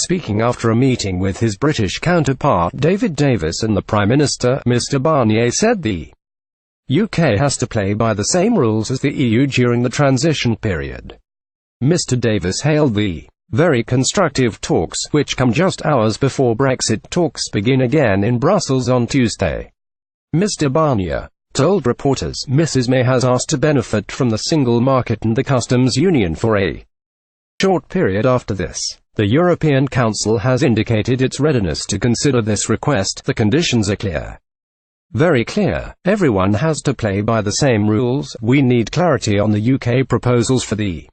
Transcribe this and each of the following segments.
Speaking after a meeting with his British counterpart David Davis and the Prime Minister, Mr. Barnier said the UK has to play by the same rules as the EU during the transition period. Mr. Davis hailed the very constructive talks, which come just hours before Brexit talks begin again in Brussels on Tuesday. Mr. Barnier told reporters Mrs. May has asked to benefit from the single market and the customs union for a short period after this. The European Council has indicated its readiness to consider this request. The conditions are clear. Very clear. Everyone has to play by the same rules. We need clarity on the UK proposals for the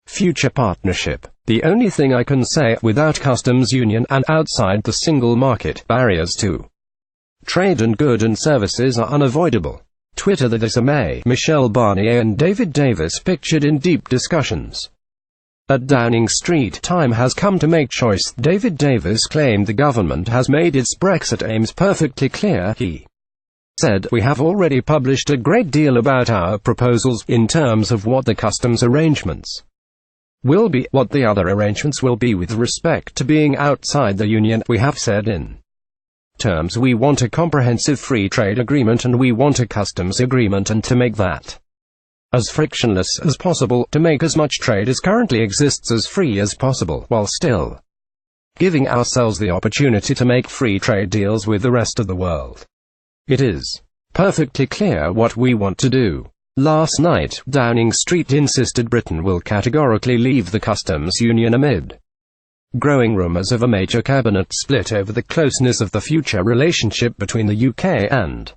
future partnership. The only thing I can say, without customs union and outside the single market, barriers to trade and goods and services are unavoidable. Twitter. Theresa May, Michel Barnier and David Davis pictured in deep discussions at Downing Street. Time has come to make choice. David Davis claimed the government has made its Brexit aims perfectly clear. He said, "We have already published a great deal about our proposals, in terms of what the customs arrangements will be, what the other arrangements will be with respect to being outside the Union. We have said in terms we want a comprehensive free trade agreement and we want a customs agreement, and to make that as frictionless as possible, to make as much trade as currently exists as free as possible, while still giving ourselves the opportunity to make free trade deals with the rest of the world. It is perfectly clear what we want to do." Last night, Downing Street insisted Britain will categorically leave the customs union amid growing rumours of a major cabinet split over the closeness of the future relationship between the UK and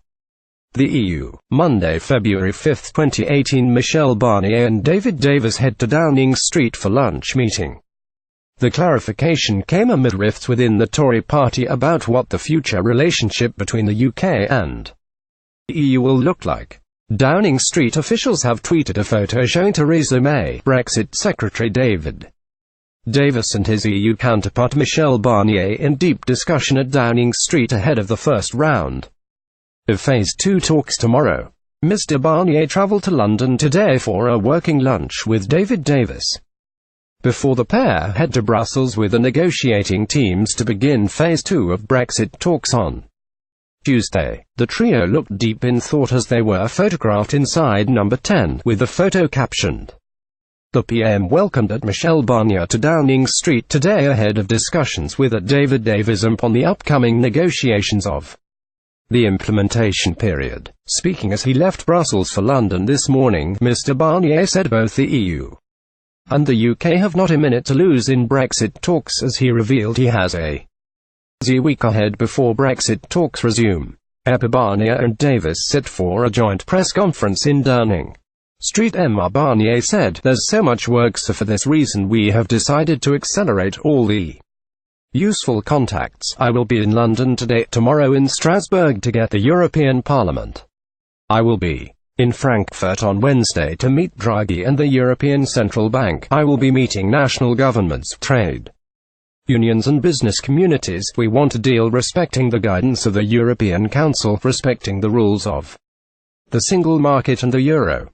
the EU. Monday, February 5, 2018, Michel Barnier and David Davis head to Downing Street for lunch meeting. The clarification came amid rifts within the Tory party about what the future relationship between the UK and the EU will look like. Downing Street officials have tweeted a photo showing Theresa May, Brexit Secretary David Davis and his EU counterpart Michel Barnier in deep discussion at Downing Street ahead of the first round of Phase 2 talks tomorrow. Mr. Barnier travelled to London today for a working lunch with David Davis, before the pair head to Brussels with the negotiating teams to begin Phase 2 of Brexit talks on Tuesday. The trio looked deep in thought as they were photographed inside Number 10, with the photo captioned, "The PM welcomed at Michel Barnier to Downing Street today ahead of discussions with David Davis on the upcoming negotiations of the implementation period." Speaking as he left Brussels for London this morning, Mr. Barnier said both the EU and the UK have not a minute to lose in Brexit talks, as he revealed he has a busy week ahead before Brexit talks resume. Barnier and Davis sit for a joint press conference in Downing Street. Mr. Barnier said, "There's so much work, so for this reason we have decided to accelerate all the useful contacts. I will be in London today, tomorrow in Strasbourg to get the European Parliament. I will be in Frankfurt on Wednesday to meet Draghi and the European Central Bank. I will be meeting national governments, trade unions and business communities. We want a deal respecting the guidance of the European Council, respecting the rules of the single market and the euro."